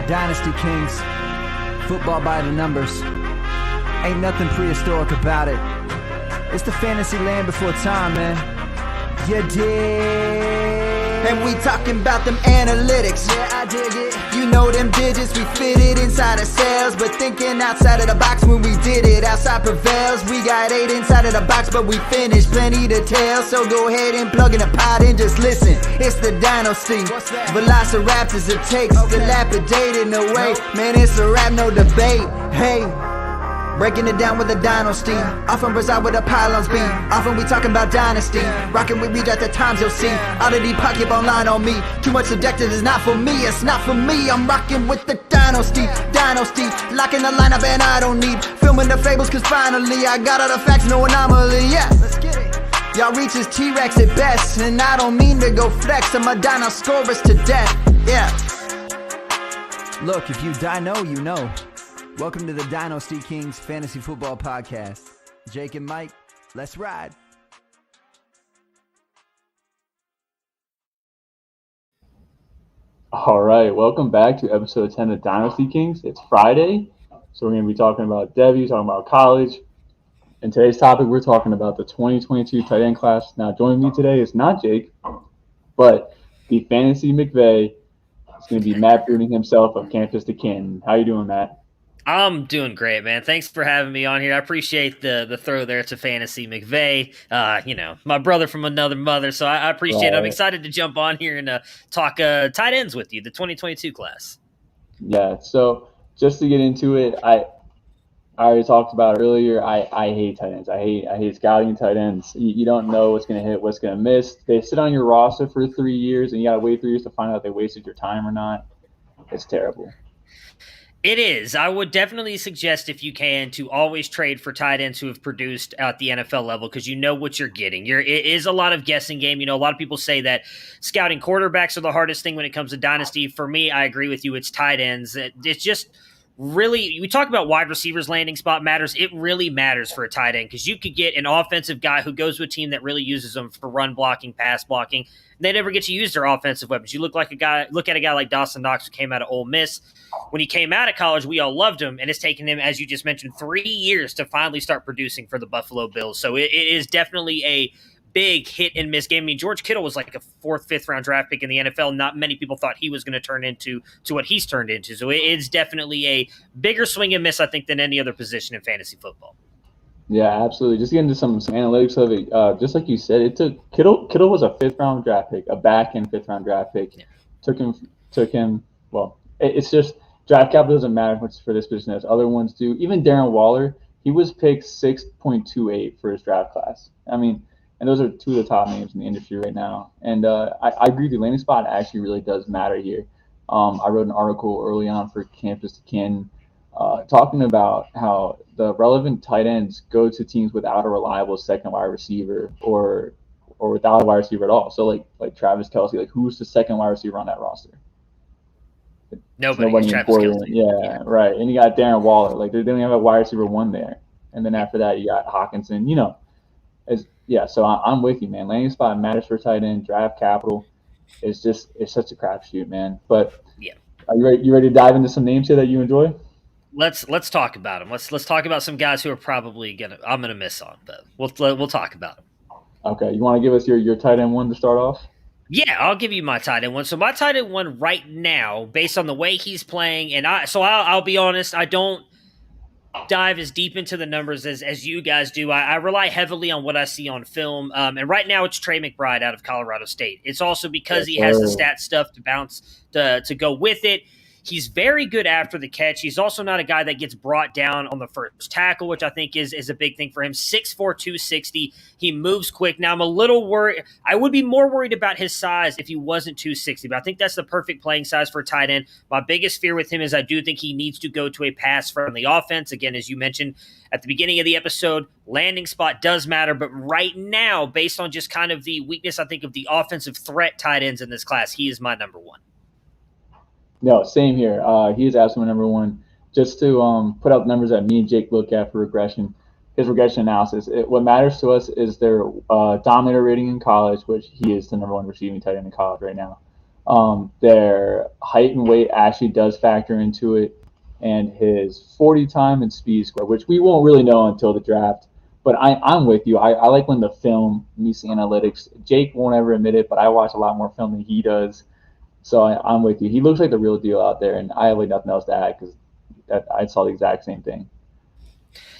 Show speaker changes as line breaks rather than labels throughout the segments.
Dynasty Kings, football by the numbers. Ain't nothing prehistoric about it. It's the fantasy land before time, man. You dig?
And we talking about them analytics.
Yeah, I dig it.
You know them digits, we fit it inside of cells. But thinking outside of the box when we did it, outside prevails. We got 8 inside of the box, but we finished. Plenty to tell, so go ahead and plug in the pot and just listen. It's the Dynasty.
What's that?
Velociraptors it takes,
Okay.
dilapidated no way. Man, it's a rap, no debate. Hey. Breaking it down with the Dynasty. Often reside where the pylons be. Often we talking about Dynasty. Rocking with reach at the times you'll see. Oddity pocket online on me. Too much subjective is not for me. It's not for me. I'm rocking with the Dynasty. Dynasty. Locking the lineup and I don't need filming the fables cause finally I got all the facts, no anomaly. Yeah.
Let's get it.
Y'all reach is T-Rex at best. And I don't mean to go flex. I'm a dinosaurus to death. Yeah.
Look, if you dino, you know. Welcome to the Dynasty Kings Fantasy Football Podcast. Jake and Mike, let's ride.
All right, welcome back to episode 10 of Dynasty Kings. It's Friday, so we're going to be talking about Debbie, talking about college. And today's topic, we're talking about the 2022 tight end class. Now, joining me today is not Jake, but the Fantasy McVay. It's going to be Matt Breuning himself of Campus to Canton. How you doing, Matt?
I'm doing great, man. Thanks for having me on here. I appreciate the throw there to Fantasy McVay. My brother from another mother, so I appreciate it. I'm excited to jump on here and talk tight ends with you, the 2022 class.
Yeah, so just to get into it, I already talked about it earlier. I hate tight ends. I hate scouting tight ends. You don't know what's going to hit, what's going to miss. They sit on your roster for 3 years, and you got to wait 3 years to find out if they wasted your time or not. It's terrible.
It is. I would definitely suggest, if you can, to always trade for tight ends who have produced at the NFL level because you know what you're getting. It is a lot of guessing game. You know, a lot of people say that scouting quarterbacks are the hardest thing when it comes to dynasty. For me, I agree with you. It's tight ends. It's just really, we talk about wide receivers landing spot matters. It really matters for a tight end because you could get an offensive guy who goes to a team that really uses them for run blocking, pass blocking. They never get to use their offensive weapons. You look at a guy like Dawson Knox who came out of Ole Miss. When he came out of college, we all loved him, and it's taken him, as you just mentioned, 3 years to finally start producing for the Buffalo Bills. So it is definitely a big hit and miss game. I mean, George Kittle was like a 4th, 5th round draft pick in the NFL. Not many people thought he was going to turn into what he's turned into. So it's definitely a bigger swing and miss, I think, than any other position in fantasy football.
Yeah, absolutely. Just get into some analytics of it. Just like you said, it took Kittle was a 5th round draft pick, a back end 5th round draft pick. Yeah. Took him. Well, it's just draft capital doesn't matter much for this position as other ones do. Even Darren Waller, he was picked 6.28 for his draft class. I mean, and those are 2 of the top names in the industry right now. And I agree with you. Landing spot actually really does matter here. I wrote an article early on for Campus to Canton talking about how the relevant tight ends go to teams without a reliable second wide receiver or without a wide receiver at all. So like Travis Kelce, like who's the second wide receiver on that roster?
Nobody Travis Kelce.
Yeah, right. And you got Darren Waller. Like they don't have a wide receiver 1 there. And then after that you got Hawkinson. You know, so I'm with you, man. Landing spot matters for tight end. Draft capital is it's such a crapshoot, man. But
yeah,
are you ready to dive into some names here that you enjoy?
Let's talk about them. Let's talk about some guys who are probably I'm gonna miss on, but we'll talk about them.
Okay, you want to give us your tight end 1 to start off?
Yeah, I'll give you my tight end 1. So my tight end 1 right now, based on the way he's playing, and I'll be honest, I don't dive as deep into the numbers as you guys do. I rely heavily on what I see on film, and right now it's Trey McBride out of Colorado State. It's also because he has the stat stuff to bounce to go with it. He's very good after the catch. He's also not a guy that gets brought down on the first tackle, which I think is a big thing for him. 6'4", 260. He moves quick. Now, I'm a little worried. I would be more worried about his size if he wasn't 260, but I think that's the perfect playing size for a tight end. My biggest fear with him is I do think he needs to go to a pass-friendly offense. Again, as you mentioned at the beginning of the episode, landing spot does matter, but right now, based on just kind of the weakness, I think, of the offensive threat tight ends in this class, he is my number 1.
No, same here. He is absolutely number 1. Just to put out the numbers that me and Jake look at for his regression analysis. What matters to us is their dominator rating in college, which he is the number 1 receiving tight end in college right now. Their height and weight actually does factor into it, and his 40 time and speed score, which we won't really know until the draft. But I'm with you. I like when the film meets the analytics. Jake won't ever admit it, but I watch a lot more film than he does. So I'm with you. He looks like the real deal out there, and I have like nothing else to add because I saw the exact same thing.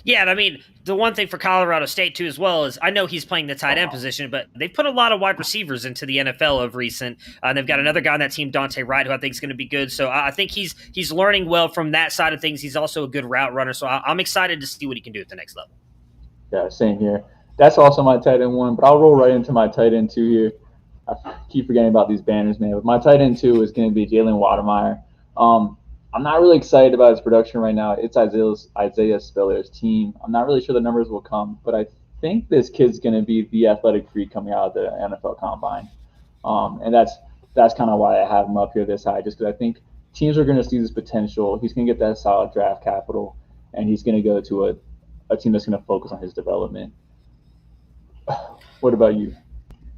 Yeah, and I mean, the one thing for Colorado State, too, as well, is I know he's playing the tight end position, but they've put a lot of wide receivers into the NFL of recent. They've got another guy on that team, Dante Wright, who I think is going to be good. So I think he's learning well from that side of things. He's also a good route runner, so I'm excited to see what he can do at the next level. Yeah,
same here. That's also my tight end 1, but I'll roll right into my tight end 2 here. I keep forgetting about these banners, man. But my tight end 2 is going to be Jalen Watermeyer. I'm not really excited about his production right now. It's Isaiah Spiller's team. I'm not really sure the numbers will come, but I think this kid's going to be the athletic freak coming out of the NFL Combine. And that's kind of why I have him up here this high, just because I think teams are going to see this potential. He's going to get that solid draft capital, and he's going to go to a team that's going to focus on his development. What about you?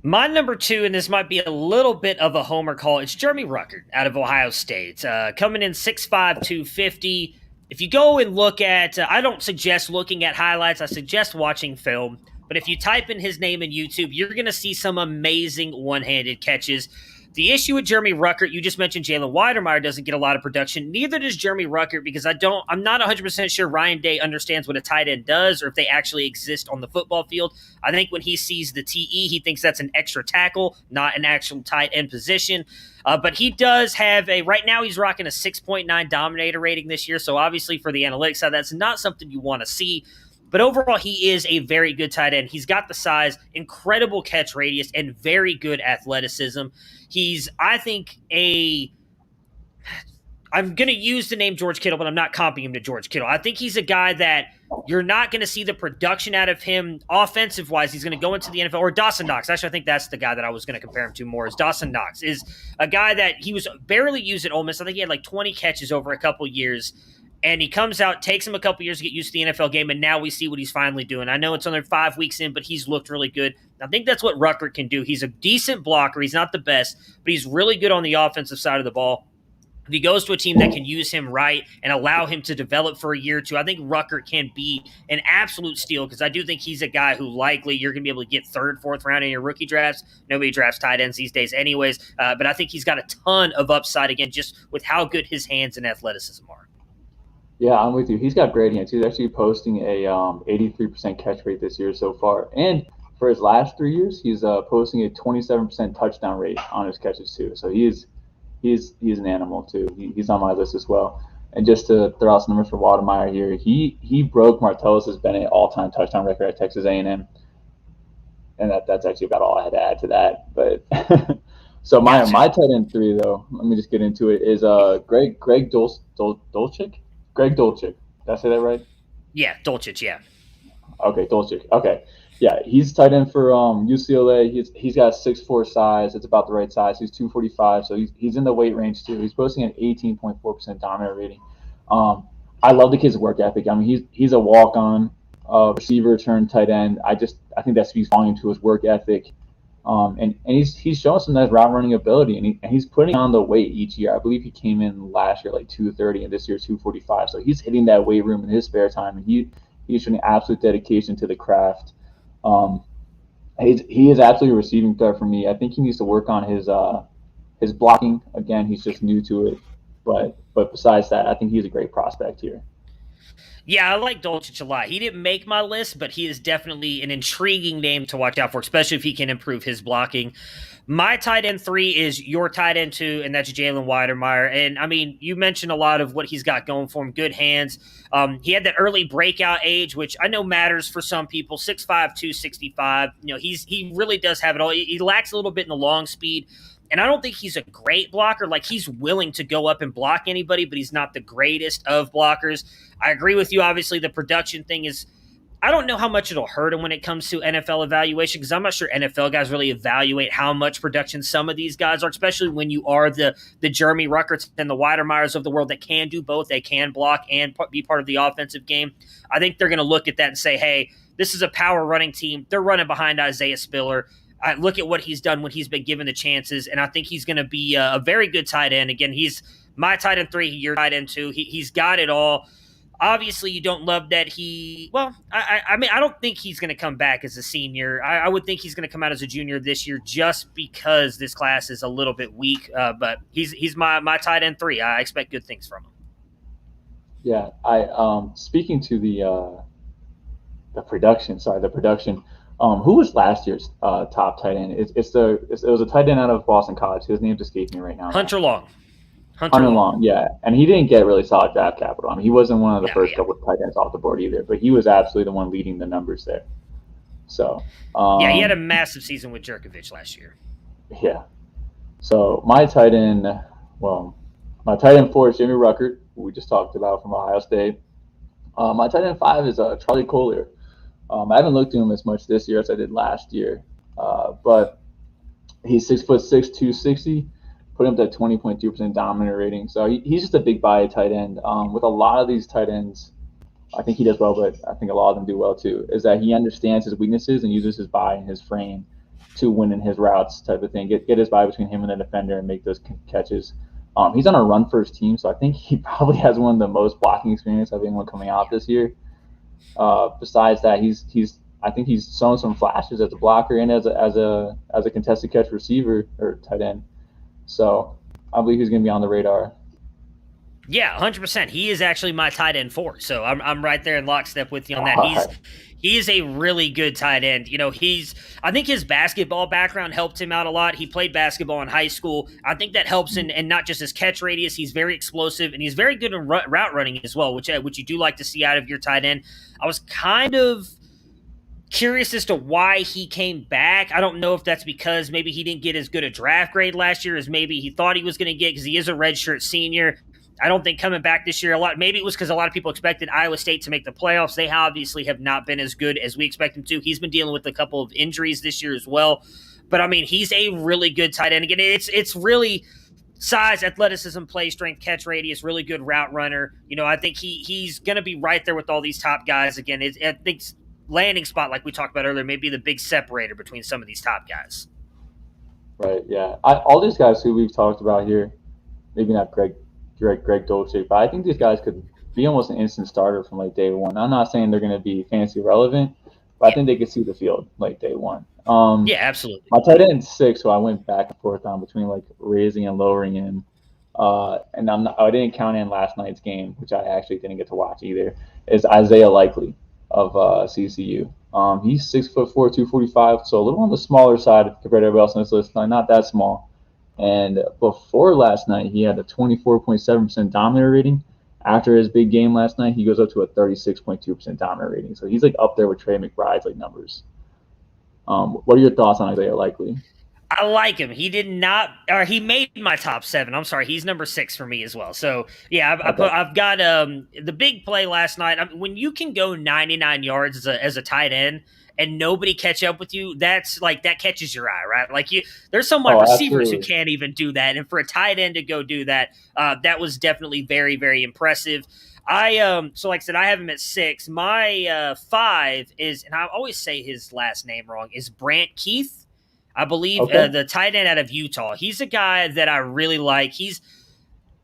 My number 2, and this might be a little bit of a homer call, it's Jeremy Ruckert out of Ohio State. Coming in 6'5", 250. If you go and look at, I don't suggest looking at highlights, I suggest watching film. But if you type in his name in YouTube, you're going to see some amazing one-handed catches. The issue with Jeremy Ruckert, you just mentioned Jalen Wydermyer doesn't get a lot of production. Neither does Jeremy Ruckert because I'm not 100% sure Ryan Day understands what a tight end does or if they actually exist on the football field. I think when he sees the TE, he thinks that's an extra tackle, not an actual tight end position. But he does have right now he's rocking a 6.9 dominator rating this year. So obviously for the analytics side, that's not something you want to see. But overall, he is a very good tight end. He's got the size, incredible catch radius, and very good athleticism. He's, I think, I'm going to use the name George Kittle, but I'm not comping him to George Kittle. I think he's a guy that you're not going to see the production out of him offensive-wise. He's going to go into the NFL. Or Dawson Knox. Actually, I think that's the guy that I was going to compare him to more is Dawson Knox. Is a guy that he was barely used at Ole Miss. I think he had like 20 catches over a couple years. And he comes out, takes him a couple years to get used to the NFL game, and now we see what he's finally doing. I know it's only 5 weeks in, but he's looked really good. I think that's what Ruckert can do. He's a decent blocker. He's not the best, but he's really good on the offensive side of the ball. If he goes to a team that can use him right and allow him to develop for a year or two, I think Ruckert can be an absolute steal because I do think he's a guy who likely you're going to be able to get 3rd, 4th round in your rookie drafts. Nobody drafts tight ends these days anyways, but I think he's got a ton of upside, again, just with how good his hands and athleticism are.
Yeah, I'm with you. He's got great hands. He's actually posting a 83% catch rate this year so far. And for his last 3 years, he's posting a 27% touchdown rate on his catches too. So he's an animal too. He's on my list as well. And just to throw out some numbers for Watermeyer here, he broke Martellus Bennett all-time touchdown record at Texas A&M. And that's actually about all I had to add to that. But so my tight end 3 though, let me just get into it, is Greg Dulcich. Greg Dulcich. Did I say that right?
Yeah, Dulcich, yeah.
Okay, Dulcich. Okay. Yeah, he's tight end for UCLA. He's got 6'4" size. It's about the right size. He's 245, so he's in the weight range too. He's posting an 18.4% dominator rating. I love the kid's work ethic. I mean, he's a walk-on receiver turned tight end. I think that speaks volume to his work ethic. And he's showing some nice route running ability, and he's putting on the weight each year. I believe he came in last year like 230, and this year 245. So he's hitting that weight room in his spare time, and he's showing absolute dedication to the craft. He is absolutely a receiving threat for me. I think he needs to work on his blocking. Again, he's just new to it, but besides that, I think he's a great prospect here.
Yeah, I like Dulcich a lot. He didn't make my list, but he is definitely an intriguing name to watch out for, especially if he can improve his blocking. My tight end 3 is your tight end 2, and that's Jalen Wydermyer. And, I mean, you mentioned a lot of what he's got going for him, good hands. He had that early breakout age, which I know matters for some people, 6'5", 265. You know, he really does have it all. He lacks a little bit in the long speed. And I don't think he's a great blocker. Like, he's willing to go up and block anybody, but he's not the greatest of blockers. I agree with you. Obviously, the production thing is, I don't know how much it'll hurt him when it comes to NFL evaluation, because I'm not sure NFL guys really evaluate how much production some of these guys are, especially when you are the Jeremy Ruckerts and the Wydermeyers of the world that can do both. They can block and be part of the offensive game. I think they're going to look at that and say, hey, this is a power running team. They're running behind Isaiah Spiller. I look at what he's done when he's been given the chances, and I think he's going to be a very good tight end. Again, he's my tight end 3, your tight end 2. He's got it all. Obviously, you don't love that I mean, I don't think he's going to come back as a senior. I would think he's going to come out as a junior this year just because this class is a little bit weak. But he's my tight end 3. I expect good things from him.
Yeah, speaking to the production. Who was last year's top tight end? It was a tight end out of Boston College. His name's escaping me right now.
Hunter Long.
Hunter Long, yeah. And he didn't get really solid draft capital. I mean, he wasn't one of the first couple of tight ends off the board either, but he was absolutely the one leading the numbers there. So
he had a massive season with Jerkovich last year.
Yeah. So my tight end 4 is Jimmy Ruckert, who we just talked about from Ohio State. My tight end 5 is Charlie Collier. I haven't looked at him as much this year as I did last year, but he's 6'6", 260. Put him at 20.2% dominant rating. So he's just a big body tight end. With a lot of these tight ends, I think he does well, but I think a lot of them do well too, is that he understands his weaknesses and uses his body and his frame to win in his routes type of thing. Get his body between him and the defender and make those catches. He's on a run-first team, so I think he probably has one of the most blocking experience of anyone coming out this year. Besides that, I think he's shown some flashes as a blocker and as a contested catch receiver or tight end. So I believe he's going to be on the radar.
Yeah, 100%. He is actually my tight end 4. So I'm right there in lockstep with you on that. He's a really good tight end. You know, I think his basketball background helped him out a lot. He played basketball in high school. I think that helps and not just his catch radius. He's very explosive, and he's very good in route running as well, which you do like to see out of your tight end. I was kind of curious as to why he came back. I don't know if that's because maybe he didn't get as good a draft grade last year as maybe he thought he was going to get because he is a redshirt senior. I don't think coming back this year maybe it was because a lot of people expected Iowa State to make the playoffs. They obviously have not been as good as we expect them to. He's been dealing with a couple of injuries this year as well. But, I mean, he's a really good tight end. Again, it's really size, athleticism, play strength, catch radius, really good route runner. You know, I think he's going to be right there with all these top guys. Again, I think landing spot, like we talked about earlier, may be the big separator between some of these top guys.
Right, yeah. All these guys who we've talked about here, maybe not Greg Dolce, but I think these guys could be almost an instant starter from like day one. I'm not saying they're going to be fantasy relevant, but I think they could see the field like day one.
Yeah, absolutely.
My tight end 6, who I went back and forth on between like raising and lowering him, and I didn't count in last night's game, which I actually didn't get to watch either, is Isaiah Likely of CCU. He's 6'4", 245, so a little on the smaller side compared to everybody else on this list. Not that small. And before last night, he had a 24.7% dominant rating. After his big game last night, he goes up to a 36.2% dominant rating. So he's like up there with Trey McBride's like numbers. What are your thoughts on Isaiah Likely?
I like him. He made my top 7. I'm sorry. He's number 6 for me as well. So, yeah, I've got the big play last night. When you can go 99 yards as a tight end and nobody catch up with you, that's like that catches your eye, right? Like there's some receivers who can't even do that. And for a tight end to go do that, that was definitely very, very impressive. So like I said, I have him at 6. My 5 is, and I always say his last name wrong, is Brant Keith. I believe the tight end out of Utah. He's a guy that I really like. He's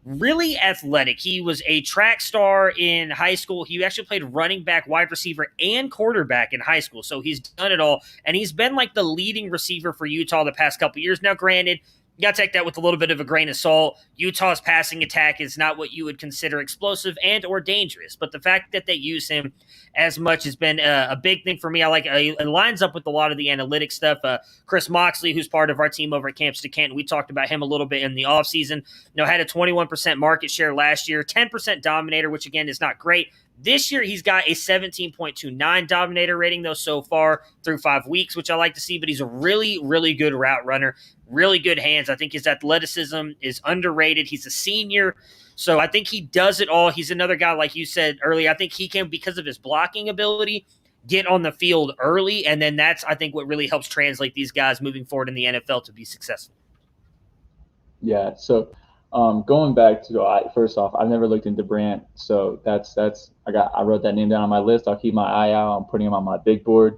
really athletic. He was a track star in high school. He actually played running back, wide receiver, and quarterback in high school. So he's done it all. And he's been like the leading receiver for Utah the past couple years. Now, granted, you got to take that with a little bit of a grain of salt. Utah's passing attack is not what you would consider explosive and or dangerous. But the fact that they use him as much has been a big thing for me. I like it lines up with a lot of the analytics stuff. Chris Moxley, who's part of our team over at Campus to Canton, we talked about him a little bit in the offseason. Had a 21% market share last year, 10% dominator, which again is not great. This year, he's got a 17.29 dominator rating, though, so far through 5 weeks, which I like to see. But he's a really, really good route runner, really good hands. I think his athleticism is underrated. He's a senior, so I think he does it all. He's another guy, like you said earlier, I think he can, because of his blocking ability, get on the field early, and then that's, I think, what really helps translate these guys moving forward in the NFL to be successful.
Yeah, so going back to first off, I've never looked into Brant, so I wrote that name down on my list. I'll keep my eye out. I'm putting him on my big board.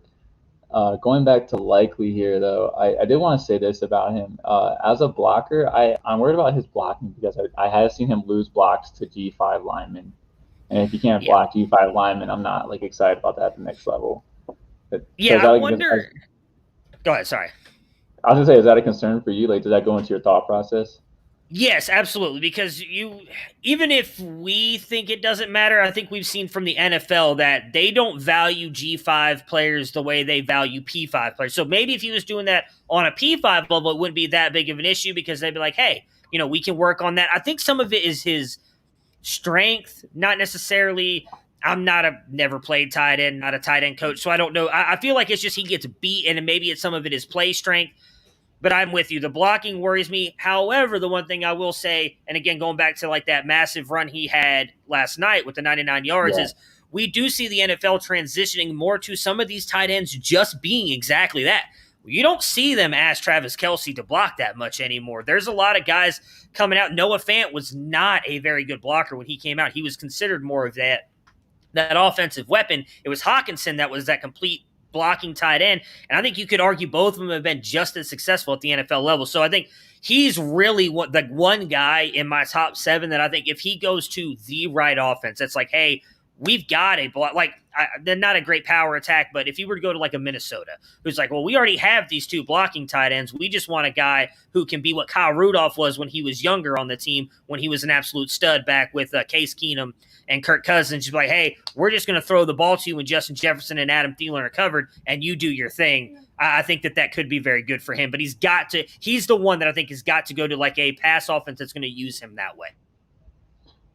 Going back to Likely here, though, I did want to say this about him. As a blocker, I'm worried about his blocking because I have seen him lose blocks to G5 linemen. And if you can't block G5 linemen, I'm not like excited about that at the next level.
Yeah, I wonder. Go ahead, sorry.
I was going to say, is that a concern for you? Like, does that go into your thought process?
Yes, absolutely. Because even if we think it doesn't matter, I think we've seen from the NFL that they don't value G5 players the way they value P5 players. So maybe if he was doing that on a P5 level, it wouldn't be that big of an issue because they'd be like, hey, we can work on that. I think some of it is his strength, not necessarily. I'm never played tight end, not a tight end coach, so I don't know. I feel like it's just he gets beat, and maybe it's some of it is play strength. But I'm with you. The blocking worries me. However, the one thing I will say, and again, going back to like that massive run he had last night with the 99 yards, is we do see the NFL transitioning more to some of these tight ends just being exactly that. You don't see them ask Travis Kelce to block that much anymore. There's a lot of guys coming out. Noah Fant was not a very good blocker when he came out. He was considered more of that offensive weapon. It was Hawkinson that was that complete blocking tight end. And I think you could argue both of them have been just as successful at the NFL level. So I think he's really the one guy in my top 7 that I think if he goes to the right offense, it's like, hey, we've got a block. Like, they're not a great power attack, but if you were to go to like a Minnesota, who's like, well, we already have these 2 blocking tight ends. We just want a guy who can be what Kyle Rudolph was when he was younger on the team, when he was an absolute stud back with Case Keenum and Kirk Cousins. Just like, hey, we're just going to throw the ball to you when Justin Jefferson and Adam Thielen are covered, and you do your thing. I think that could be very good for him, but he's the one that I think has got to go to like a pass offense that's going to use him that way.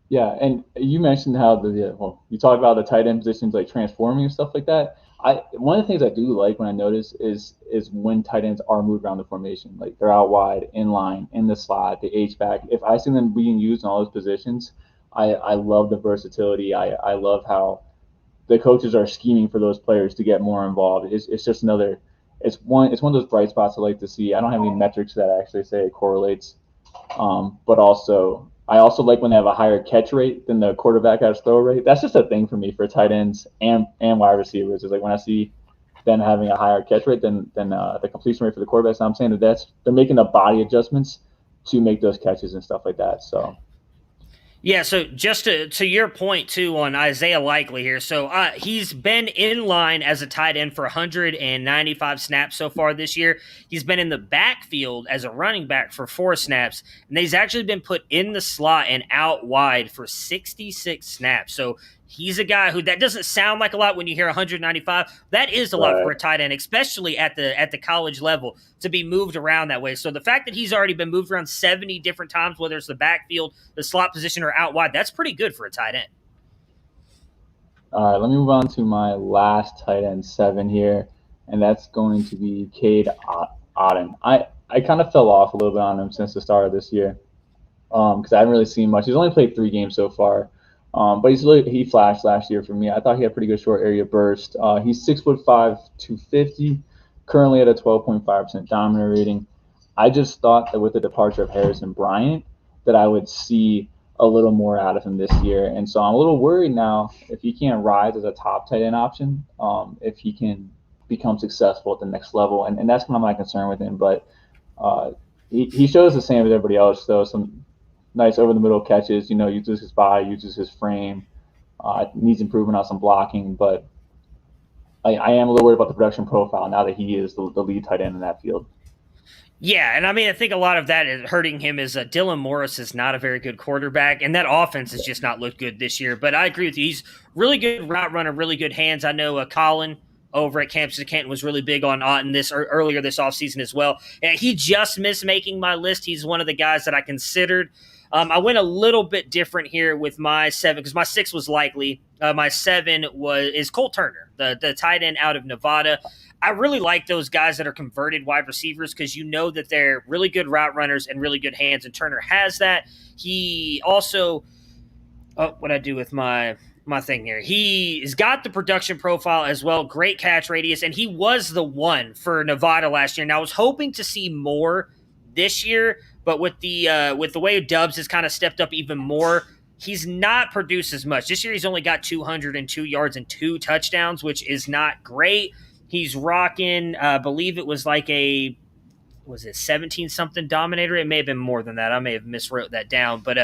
Yeah, and you mentioned how you talk about the tight end positions like transforming and stuff like that. One of the things I do like when I notice is when tight ends are moved around the formation, like they're out wide, in line, in the slot, the H-back. If I see them being used in all those positions, I love the versatility. I love how the coaches are scheming for those players to get more involved. It's just another. It's one of those bright spots I like to see. I don't have any metrics that actually say it correlates, but also. I also like when they have a higher catch rate than the quarterback has throw rate. That's just a thing for me for tight ends and wide receivers. Is like when I see them having a higher catch rate than the completion rate for the quarterbacks. I'm saying that they're making the body adjustments to make those catches and stuff like that. So.
Yeah, so just to your point, too, on Isaiah Likely here. So he's been in line as a tight end for 195 snaps so far this year. He's been in the backfield as a running back for 4 snaps. And he's actually been put in the slot and out wide for 66 snaps. So he's a guy who, that doesn't sound like a lot when you hear 195. That is a lot for a tight end, especially at the college level, to be moved around that way. So the fact that he's already been moved around 70 different times, whether it's the backfield, the slot position, or out wide, that's pretty good for a tight end.
All right, let me move on to my last tight end 7 here, and that's going to be Cade Otton. I kind of fell off a little bit on him since the start of this year because I haven't really seen much. He's only played 3 games so far. But he flashed last year for me. I thought he had pretty good short area burst. He's 6'5", 250, currently at a 12.5% dominant rating. I just thought that with the departure of Harrison Bryant that I would see a little more out of him this year. And so I'm a little worried now if he can't rise as a top tight end option, if he can become successful at the next level. And that's kind of my concern with him. But he shows the same as everybody else, though. Some nice over-the-middle catches, uses his body, uses his frame, needs improvement on some blocking, but I am a little worried about the production profile now that he is the lead tight end in that field.
Yeah, and I mean, I think a lot of that is hurting him is Dylan Morris is not a very good quarterback, and that offense has just not looked good this year, but I agree with you. He's really good route runner, really good hands. I know Colin over at Campus of Canton was really big on Otton earlier this offseason as well. And he just missed making my list. He's one of the guys that I considered. I went a little bit different here with my 7 because my 6 was Likely. My 7 is Cole Turner, the tight end out of Nevada. I really like those guys that are converted wide receivers because you know that they're really good route runners and really good hands, and Turner has that. He also what I do with my thing here. He's got the production profile as well, great catch radius, and he was the one for Nevada last year. Now I was hoping to see more this year, but with the way Dubs has kind of stepped up even more, he's not produced as much. This year he's only got 202 yards and 2 touchdowns, which is not great. He's rocking, I believe it was like was it 17-something Dominator? It may have been more than that. I may have miswrote that down. But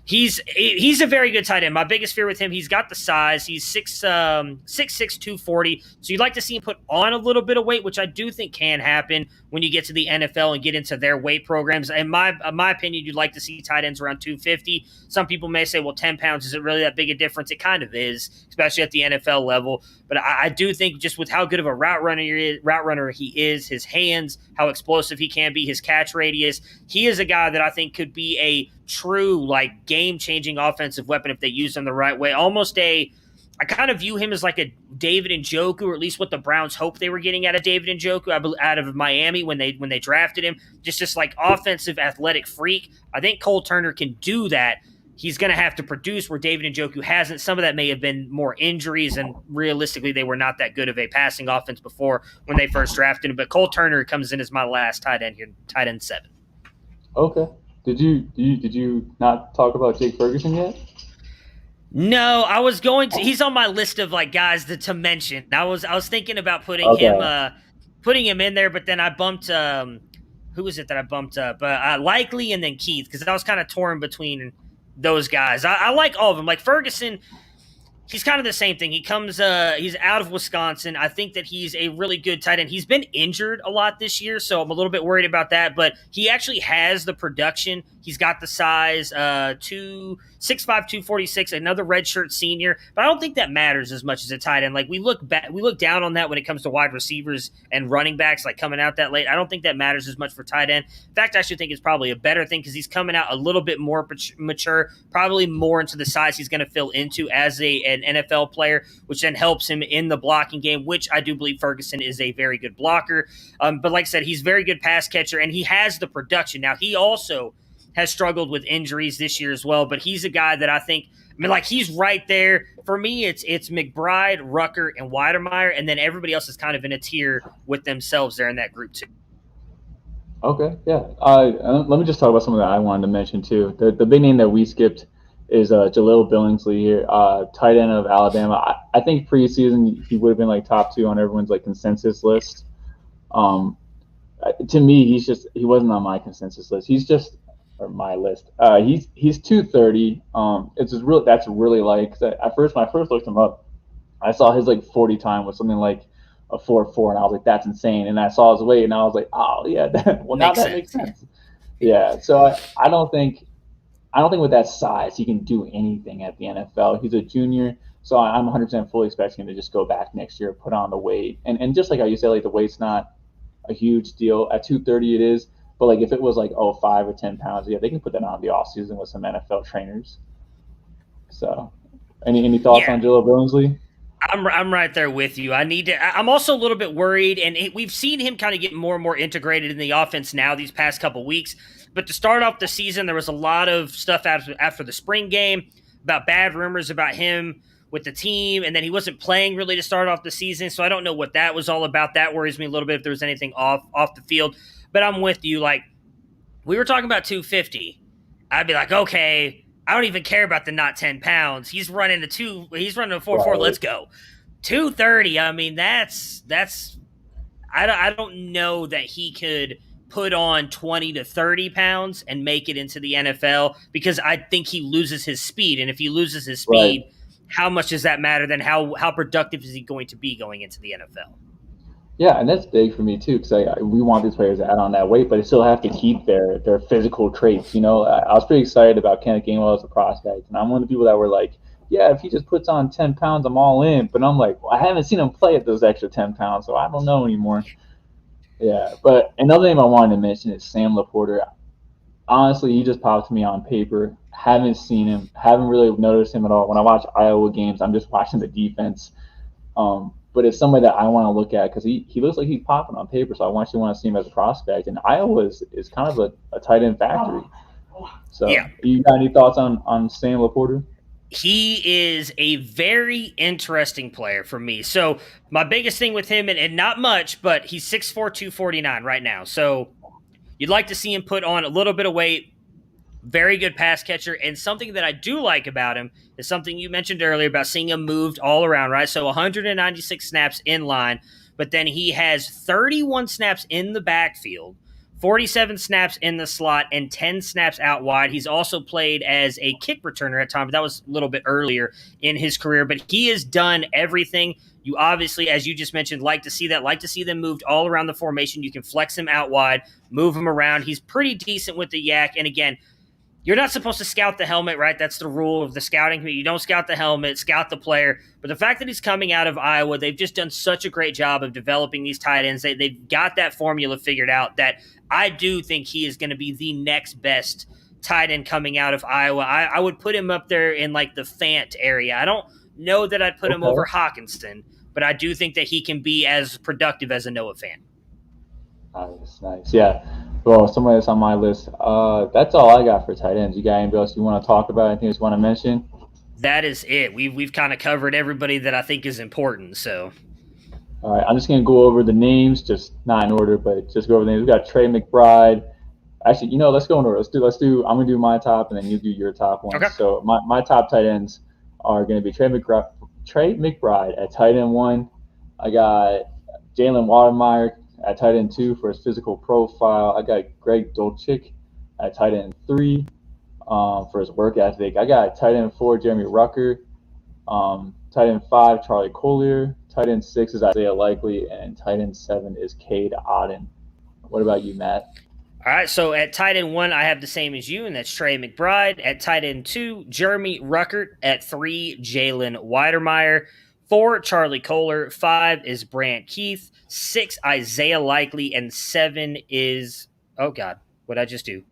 he's a very good tight end. My biggest fear with him, he's got the size. He's 6'6", 240. So you'd like to see him put on a little bit of weight, which I do think can happen when you get to the NFL and get into their weight programs. In my opinion, you'd like to see tight ends around 250. Some people may say, well, 10 pounds, is it really that big a difference? It kind of is, especially at the NFL level. But I do think just with how good of a route runner he is, his hands, how explosive he can be, his catch radius, he is a guy that I think could be a true, like, game-changing offensive weapon if they use him the right way. I kind of view him as like a David Njoku, or at least what the Browns hoped they were getting out of David Njoku out of Miami when they drafted him. Just like offensive athletic freak. I think Cole Turner can do that. He's going to have to produce where David Njoku hasn't. Some of that may have been more injuries, and realistically, they were not that good of a passing offense before when they first drafted him. But Cole Turner comes in as my last tight end here, tight end 7.
Okay. Did you not talk about Jake Ferguson yet?
No, I was going to. He's on my list of like guys to mention. I was thinking about putting him in there, but then I bumped. Who was it that I bumped up? Likely and then Keith, because I was kind of torn between those guys. I like all of them. Like Ferguson, he's kind of the same thing. He comes, he's out of Wisconsin. I think that he's a really good tight end. He's been injured a lot this year, so I'm a little bit worried about that. But he actually has the production. He's got the size, 6'5", 246, another redshirt senior. But I don't think that matters as much as a tight end. Like we look down on that when it comes to wide receivers and running backs, like coming out that late. I don't think that matters as much for tight end. In fact, I actually think it's probably a better thing because he's coming out a little bit more mature, probably more into the size he's going to fill into as an NFL player, which then helps him in the blocking game, which I do believe Ferguson is a very good blocker. But like I said, he's a very good pass catcher, and he has the production. Now, he also has struggled with injuries this year as well, but he's a guy that I think, he's right there. For me, it's McBride, Rucker, and Weidermeyer, and then everybody else is kind of in a tier with themselves there in that group too.
Okay, yeah. Let me just talk about something that I wanted to mention too. The big name that we skipped is Jaleel Billingsley here, tight end of Alabama. I think preseason he would have been like top 2 on everyone's like consensus list. To me, he wasn't on my consensus list. Or my list. He's 230. That's really light. When I first looked him up, I saw his like 40 time was something like a 4.4, and I was like, that's insane. And I saw his weight, and I was like, oh yeah, that makes sense. Yeah. So I don't think with that size he can do anything at the NFL. He's a junior, so I'm 100% fully expecting him to just go back next year, put on the weight, and just like how you say, like the weight's not a huge deal. At 230 it is. But like if it was like 5 or 10 pounds, yeah, they can put that on the off season with some NFL trainers. So, any thoughts on Jaleel Billingsley?
I'm right there with you. I'm also a little bit worried, and we've seen him kind of get more and more integrated in the offense now these past couple weeks. But to start off the season, there was a lot of stuff after the spring game about bad rumors about him with the team, and then he wasn't playing really to start off the season. So I don't know what that was all about. That worries me a little bit if there was anything off the field. But I'm with you. Like, we were talking about 250. I'd be like, okay, I don't even care about the not 10 pounds. He's running a 4.4. Right. Let's go. 230. That's. I don't know that he could put on 20 to 30 pounds and make it into the NFL, because I think he loses his speed. And if he loses his speed, right, how much does that matter? Then how productive is he going to be going into the NFL?
Yeah, and that's big for me too, because we want these players to add on that weight, but they still have to keep their physical traits. I was pretty excited about Kenneth Gainwell as a prospect, and I'm one of the people that were like, yeah, if he just puts on 10 pounds, I'm all in. But I'm like, well, I haven't seen him play at those extra 10 pounds, so I don't know anymore. Yeah, but another name I wanted to mention is Sam Laporta. Honestly, he just popped to me on paper. Haven't seen him, haven't really noticed him at all. When I watch Iowa games, I'm just watching the defense. But it's somebody that I want to look at because he looks like he's popping on paper, so I want to see him as a prospect. And Iowa is kind of a tight end factory. So, yeah. You got any thoughts on Sam Laporta?
He is a very interesting player for me. So my biggest thing with him, and not much, but he's 6'4", 249 right now. So you'd like to see him put on a little bit of weight. very good pass catcher. And something that I do like about him is something you mentioned earlier about seeing him moved all around, right? So 196 snaps in line, but then he has 31 snaps in the backfield, 47 snaps in the slot, and 10 snaps out wide. He's also played as a kick returner at times, but that was a little bit earlier in his career. But he has done everything. You obviously, as you just mentioned, like to see that, like to see them moved all around the formation. You can flex him out wide, move him around. He's pretty decent with the yak. And again, you're not supposed to scout the helmet, right? That's the rule of the scouting committee. You don't scout the helmet, scout the player. But the fact that he's coming out of Iowa, they've just done such a great job of developing these tight ends. They've got that formula figured out that I do think he is going to be the next best tight end coming out of Iowa. I would put him up there in like the Fant area. I don't know that I'd put him over Hawkinson, but I do think that he can be as productive as a Noah Fant.
Nice. Yeah. Well, somebody that's on my list. That's all I got for tight ends. You got anybody else you want to talk about? Anything else you want to mention?
That is it. We've kind of covered everybody that I think is important. So,
all right, I'm just gonna go over the names, just not in order, but just go over the names. We got Trey McBride. Actually, let's go in order. Let's do. I'm gonna do my top, and then you do your top one.
Okay.
So my top tight ends are gonna be Trey McBride at tight end 1. I got Jalen Watermeyer at tight end 2 for his physical profile. I got Greg Dulcich at tight end 3 for his work ethic. I got tight end 4 Jeremy Rucker, tight end 5 Charlie Collier, tight end 6 is Isaiah Likely, and tight end 7 is Cade Otton. What about you, Matt?
All right, so at tight end 1, I have the same as you, and that's Trey McBride. At tight end 2, Jeremy Ruckert. At 3, Jalen Weidermeyer. 4, Charlie Kohler. 5 is Brant Keith. 6, Isaiah Likely. And 7 is, oh, God, what'd I just do?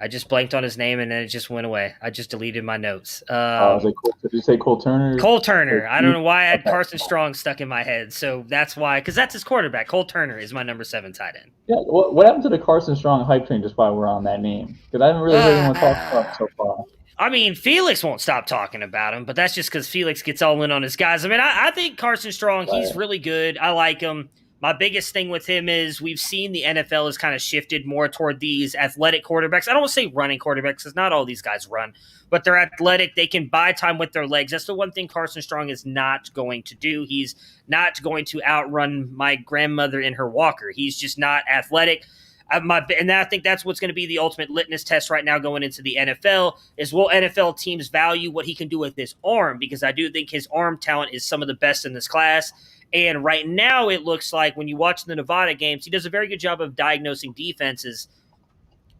I just blanked on his name, and then it just went away. I just deleted my notes.
Did you say Cole Turner?
Cole Turner. I don't know why I had Carson Strong stuck in my head. So that's why, because that's his quarterback. Cole Turner is my number 7 tight end.
Yeah, what happened to the Carson Strong hype train just while we're on that name? Because I haven't really heard anyone talk about it so far.
I mean, Felix won't stop talking about him, but that's just because Felix gets all in on his guys. I mean, I think Carson Strong, he's really good. I like him. My biggest thing with him is we've seen the NFL has kind of shifted more toward these athletic quarterbacks. I don't want to say running quarterbacks because not all these guys run, but they're athletic. They can buy time with their legs. That's the one thing Carson Strong is not going to do. He's not going to outrun my grandmother in her walker. He's just not athletic. And I think that's what's going to be the ultimate litmus test right now going into the NFL is will NFL teams value what he can do with his arm? Because I do think his arm talent is some of the best in this class. And right now it looks like when you watch the Nevada games, he does a very good job of diagnosing defenses,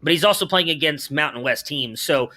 but he's also playing against Mountain West teams. So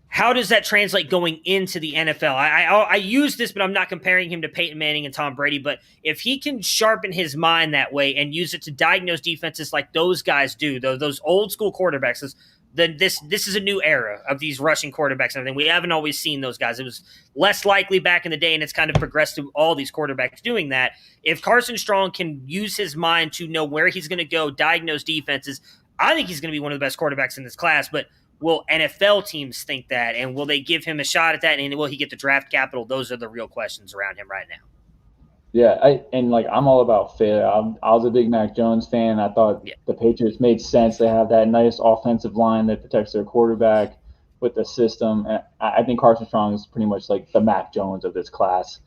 how does that translate going into the NFL? I use this, but I'm not comparing him to Peyton Manning and Tom Brady. But if he can sharpen his mind that way and use it to diagnose defenses like those guys do, those old school quarterbacks, then this is a new era of these rushing quarterbacks and everything. We haven't always seen those guys. It was less likely back in the day, and it's kind of progressed to all these quarterbacks doing that. If Carson Strong can use his mind to know where he's going to go, diagnose defenses, I think he's going to be one of the best quarterbacks in this class. But will NFL teams think that, and will they give him a shot at that, and will he get the draft capital? Those are the real questions around him right now.
Yeah, I'm all about fit. I was a big Mac Jones fan. I thought the Patriots made sense. They have that nice offensive line that protects their quarterback with the system. And I think Carson Strong is pretty much like the Mac Jones of this class.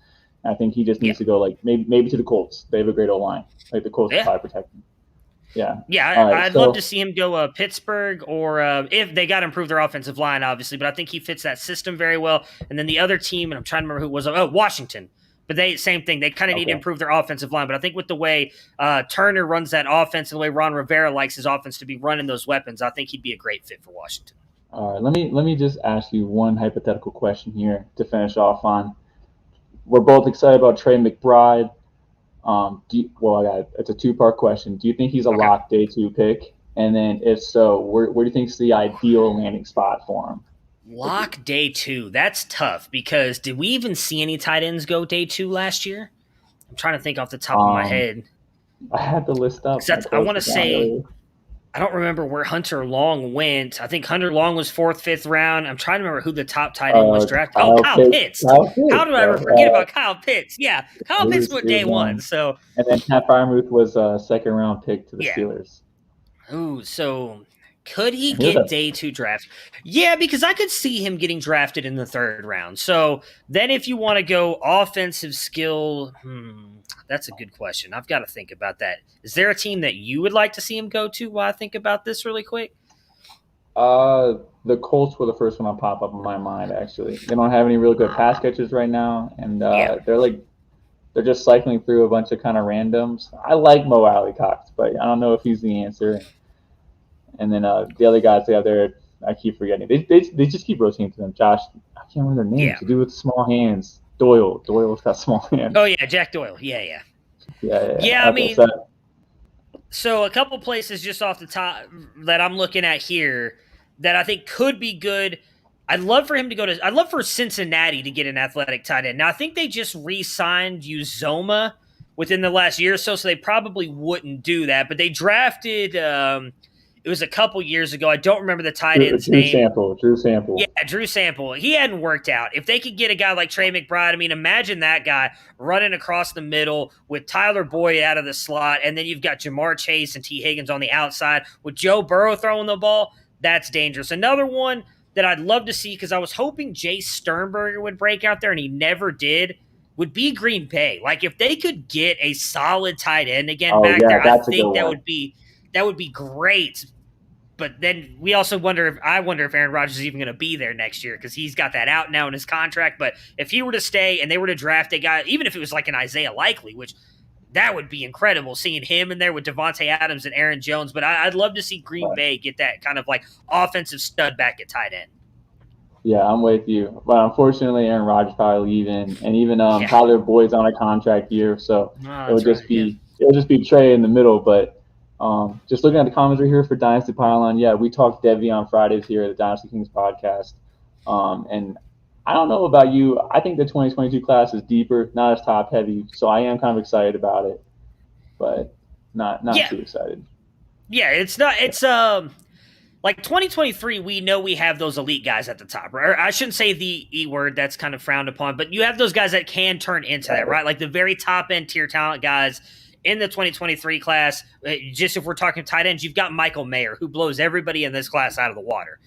And I think he just needs to go like maybe to the Colts. They have a great O-line. Like the Colts will probably protect him. Yeah.
Yeah, I'd love to see him go Pittsburgh or if they got to improve their offensive line, obviously. But I think he fits that system very well. And then the other team, and I'm trying to remember who it was. Washington. But same thing. They kind of need to improve their offensive line. But I think with the way Turner runs that offense and the way Ron Rivera likes his offense to be running those weapons, I think he'd be a great fit for Washington.
All right, let me just ask you one hypothetical question here to finish off on. We're both excited about Trey McBride. It's a two-part question. Do you think he's a lock day 2 pick? And then if so, where do you think is the ideal landing spot for him?
Lock day 2. That's tough because did we even see any tight ends go day 2 last year? I'm trying to think off the top of my head.
I had the list up.
I want to say I don't remember where Hunter Long went. I think Hunter Long was 4th, 5th round. I'm trying to remember who the top tight end was drafted. Kyle Pitts. How did I ever forget about Kyle Pitts? Yeah, Kyle Pitts went day 1. So
and then Pat Freiermuth was a 2nd round pick to the Steelers.
Ooh, so Could he get day 2 draft? Yeah, because I could see him getting drafted in the 3rd round. So then if you want to go offensive skill, that's a good question. I've got to think about that. Is there a team that you would like to see him go to while I think about this really quick?
The Colts were the first one to pop up in my mind, actually. They don't have any real good pass catchers right now, and they're just cycling through a bunch of kind of randoms. I like Mo Alley-Cox, but I don't know if he's the answer. And then the other guys they have there, I keep forgetting. They just keep rotating to them. Josh, I can't remember their names.
Yeah.
To do with small hands. Doyle's got small hands.
Oh yeah, Jack Doyle. Yeah.
Yeah.
I mean, so a couple places just off the top that I'm looking at here that I think could be good. I'd love for Cincinnati to get an athletic tight end. Now I think they just re-signed Uzoma within the last year or so they probably wouldn't do that. But they drafted. It was a couple years ago. I don't remember the tight end's name.
Drew Sample.
Yeah, Drew Sample. He hadn't worked out. If they could get a guy like Trey McBride, I mean, imagine that guy running across the middle with Tyler Boyd out of the slot, and then you've got Jamar Chase and T. Higgins on the outside with Joe Burrow throwing the ball. That's dangerous. Another one that I'd love to see, because I was hoping Jay Sternberger would break out there, and he never did, would be Green Bay. Like, if they could get a solid tight end again back there, I think that would be great. But then we also wonder if Aaron Rodgers is even going to be there next year, because he's got that out now in his contract. But if he were to stay and they were to draft a guy, even if it was like an Isaiah Likely, which that would be incredible, seeing him in there with Devontae Adams and Aaron Jones. But I'd love to see Green Bay get that kind of like offensive stud back at tight end.
Yeah, I'm with you. But unfortunately, Aaron Rodgers probably leaving, and even Tyler Boyd's on a contract year, so it would just be Trey in the middle. But just looking at the comments right here for Dynasty Pylon, yeah, we talked Devy on Fridays here at the Dynasty Kings podcast. And I don't know about you. I think the 2022 class is deeper, not as top heavy. So I am kind of excited about it, but not too excited.
Yeah, it's like 2023, we know we have those elite guys at the top, right? I shouldn't say the E word, that's kind of frowned upon, but you have those guys that can turn into that, right? Like the very top end tier talent guys in the 2023 class. Just if we're talking tight ends, you've got Michael Mayer, who blows everybody in this class out of the water.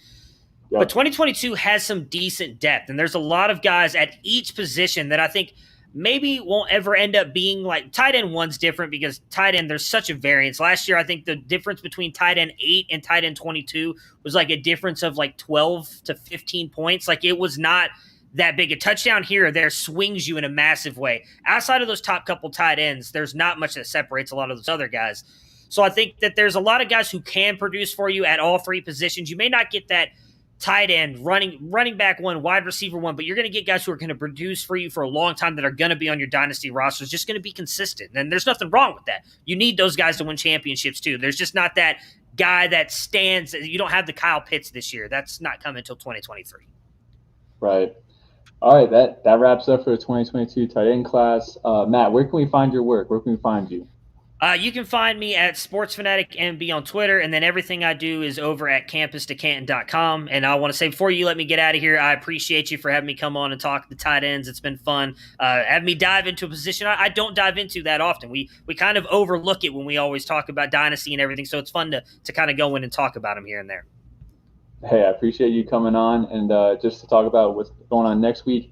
Yep. But 2022 has some decent depth, and there's a lot of guys at each position that I think maybe won't ever end up being like tight end 1's different, because tight end, there's such a variance. Last year, I think the difference between tight end 8 and tight end 22 was like a difference of like 12 to 15 points. Like, it was not that big. A touchdown here or there swings you in a massive way. Outside of those top couple tight ends, there's not much that separates a lot of those other guys. So I think that there's a lot of guys who can produce for you at all three positions. You may not get that tight end, running back 1, wide receiver 1, but you're going to get guys who are going to produce for you for a long time, that are going to be on your dynasty rosters, just going to be consistent. And there's nothing wrong with that. You need those guys to win championships too. There's just not that guy that stands. You don't have the Kyle Pitts this year. That's not coming until 2023.
Right. All right, that wraps up for the 2022 tight end class. Matt, where can we find your work? Where can we find you?
You can find me at SportsFanaticMB on Twitter, and then everything I do is over at CampusToCanton.com. And I want to say, before you let me get out of here, I appreciate you for having me come on and talk the tight ends. It's been fun. Have me dive into a position I don't dive into that often. We kind of overlook it when we always talk about dynasty and everything, so it's fun to kind of go in and talk about them here and there.
Hey, I appreciate you coming on, and just to talk about what's going on next week.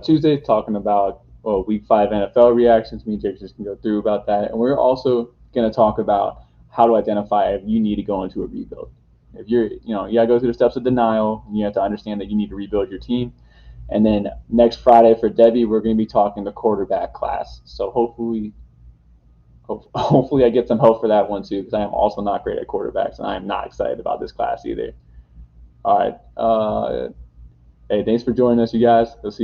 Tuesday, talking about Week 5 NFL reactions. Me and Jake just can go through about that. And we're also going to talk about how to identify if you need to go into a rebuild. If you got to go through the steps of denial, and you have to understand that you need to rebuild your team. And then next Friday for Debbie, we're going to be talking the quarterback class. So hopefully I get some help for that one too, because I am also not great at quarterbacks, and I am not excited about this class either. All right. Hey, thanks for joining us, you guys. We'll see you later.